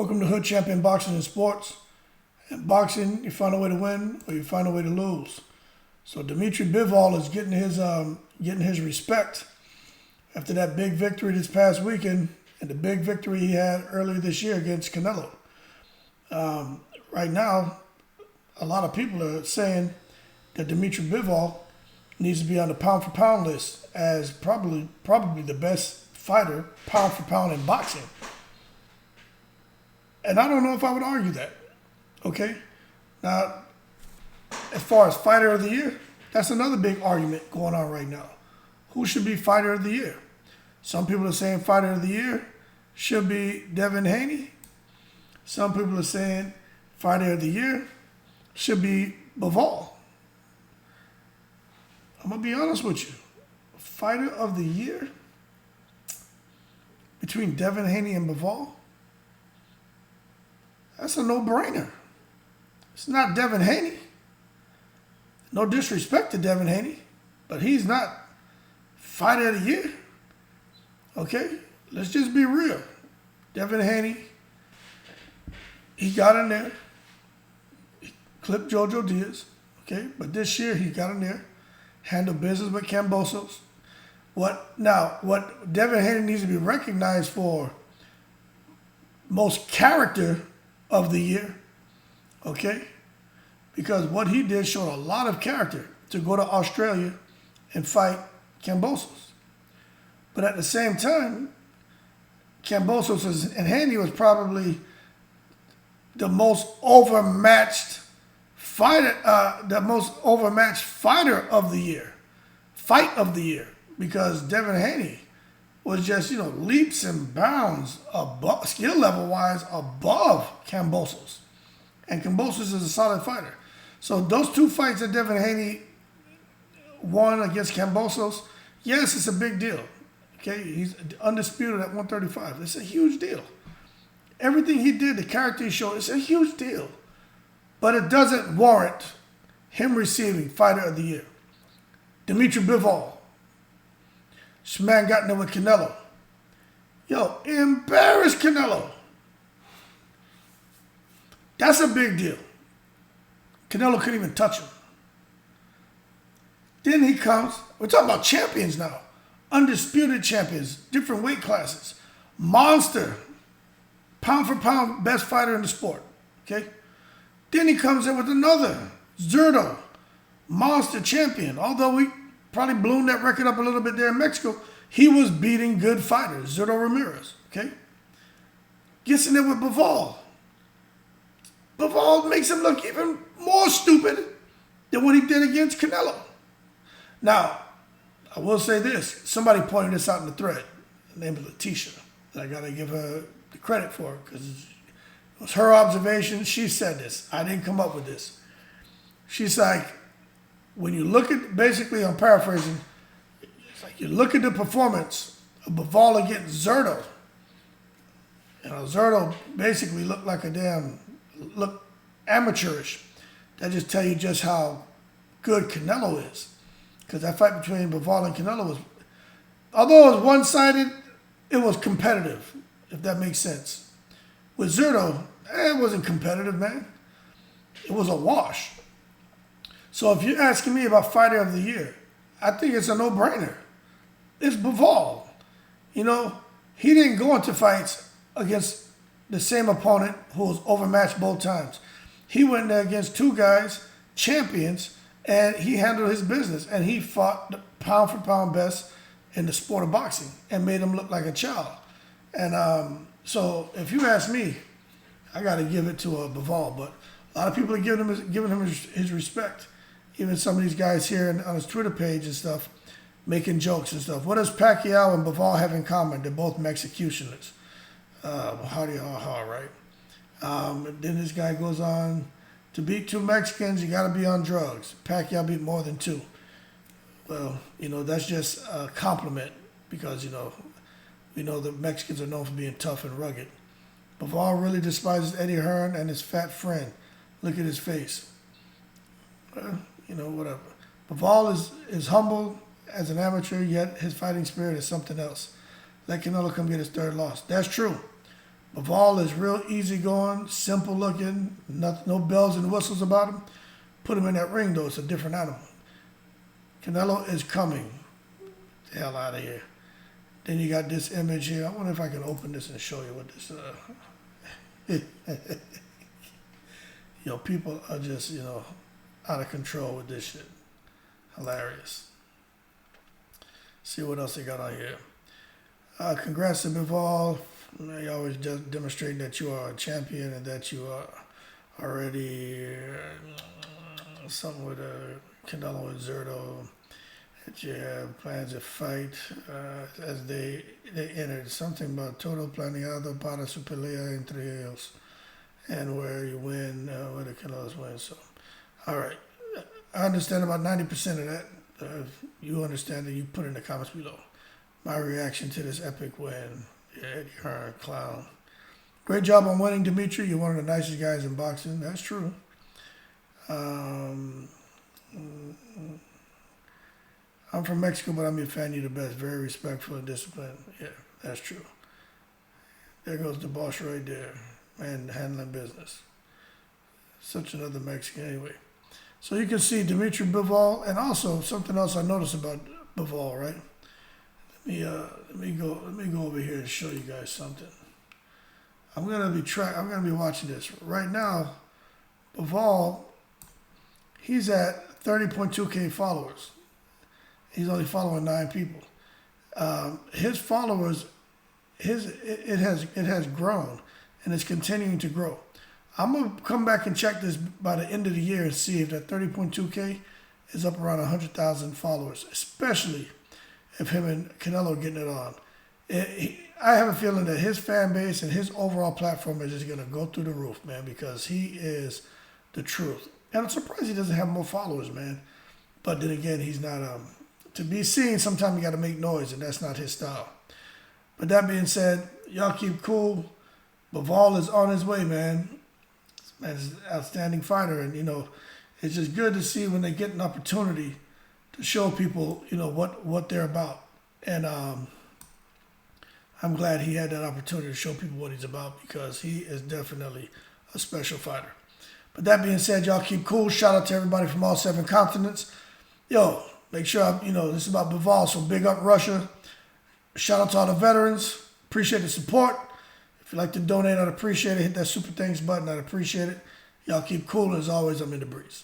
Welcome to Hood Champion Boxing and Sports. In boxing, you find a way to win or you find a way to lose. So Dmitri Bivol is getting his respect after that big victory this past weekend and the big victory he had earlier this year against Canelo. Right now, a lot of people are saying that Dmitri Bivol needs to be on the pound-for-pound list as probably the best fighter pound-for-pound in boxing. And I don't know if I would argue that, okay? Now, as far as fighter of the year, that's another big argument going on right now. Who should be fighter of the year? Some people are saying fighter of the year should be Devin Haney. Some people are saying fighter of the year should be Bivol. I'm going to be honest with you. Fighter of the year between Devin Haney and Bivol? That's a no-brainer. It's not Devin Haney. No disrespect to Devin Haney, but he's not fighter of the year. Okay? Let's just be real. Devin Haney, he got in there. He clipped Jojo Diaz. Okay? But this year he got in there, handled business with Kambosos. What Devin Haney needs to be recognized for, most character of the year, okay? Because what he did showed a lot of character to go to Australia and fight Kambosos. But at the same time, Kambosos and Haney was probably the most overmatched fighter, of the year, fight of the year, because Devin Haney was just, leaps and bounds above, skill level wise, above Kambosos. And Kambosos is a solid fighter. So those two fights that Devin Haney won against Kambosos, yes, it's a big deal. Okay, he's undisputed at 135. It's a huge deal. Everything he did, the character he showed, it's a huge deal. But it doesn't warrant him receiving fighter of the year. Dmitri Bivol. This man got in there with Canelo. Yo, embarrassed Canelo. That's a big deal. Canelo couldn't even touch him. Then he comes, we're talking about champions now. Undisputed champions, different weight classes. Monster, pound for pound, best fighter in the sport. Okay? Then he comes in with another, Zurdo, monster champion. Although we probably blown that record up a little bit there in Mexico, he was beating good fighters, Zurdo Ramirez, okay? Gets in there with Bivol. Bivol makes him look even more stupid than what he did against Canelo. Now, I will say this. Somebody pointed this out in the thread. Her name is Letitia. And I got to give her the credit for it because it was her observation. She said this. I didn't come up with this. She's like, when you look at, basically I'm paraphrasing, it's like you look at the performance of Bivol against Zurdo. Zurdo basically looked like looked amateurish. That just tell you just how good Canelo is. Because that fight between Bivol and Canelo was, although it was one-sided, it was competitive, if that makes sense. With Zurdo, it wasn't competitive, man. It was a wash. So if you're asking me about fighter of the year, I think it's a no-brainer. It's Bivol. He didn't go into fights against the same opponent who was overmatched both times. He went there against two guys, champions, and he handled his business. And he fought the pound-for-pound best in the sport of boxing and made him look like a child. And so if you ask me, I got to give it to Bivol. But a lot of people are giving him his respect. Even some of these guys here on his Twitter page and stuff, making jokes and stuff. What does Pacquiao and Bivol have in common? They're both Executioners. Right? Then this guy goes on, to beat two Mexicans, you got to be on drugs. Pacquiao beat more than two. Well, that's just a compliment because, we know the Mexicans are known for being tough and rugged. Bivol really despises Eddie Hearn and his fat friend. Look at his face. Whatever. Bivol is humble as an amateur, yet his fighting spirit is something else. Let Canelo come get his third loss. That's true. Bivol is real easygoing, simple looking, no bells and whistles about him. Put him in that ring, though, it's a different animal. Canelo is coming. The hell out of here. Then you got this image here. I wonder if I can open this and show you what this. People are just, out of control with this shit. Hilarious. See what else they got on here. Congrats to Bivol. You always just demonstrating that you are a champion and that you are already something with Canelo and Zerto. That you have plans to fight as they entered. Something about todo planeado para su pelea entre ellos. And where you win, where the Canelos win. So, all right. I understand about 90% of that. You understand that, you put in the comments below. My reaction to this epic win. Yeah, Eddie Hearn, clown. Great job on winning, Dmitri. You're one of the nicest guys in boxing. That's true. I'm from Mexico, but I'm your fan. You're the best. Very respectful and disciplined. Yeah, that's true. There goes the boss right there. Man, handling business. Such another Mexican anyway. So you can see Dmitri Bivol, and also something else I noticed about Bivol, right? Let me go over here and show you guys something. I'm gonna be watching this right now. Bivol, he's at 30.2K followers. He's only following 9 people. His followers, it has grown, and it's continuing to grow. I'm going to come back and check this by the end of the year and see if that 30.2K is up around 100,000 followers, especially if him and Canelo are getting it on. I have a feeling that his fan base and his overall platform is just going to go through the roof, man, because he is the truth. And I'm surprised he doesn't have more followers, man. But then again, he's not, to be seen, sometimes you got to make noise, and that's not his style. But that being said, y'all keep cool. Bivol is on his way, man. This man is an outstanding fighter, and, it's just good to see when they get an opportunity to show people, what they're about. And I'm glad he had that opportunity to show people what he's about, because he is definitely a special fighter. But that being said, y'all keep cool. Shout out to everybody from all 7 continents. Yo, make sure, this is about Bivol, so big up Russia. Shout out to all the veterans. Appreciate the support. If you'd like to donate, I'd appreciate it. Hit that super thanks button. I'd appreciate it. Y'all keep cool. As always, I'm in the breeze.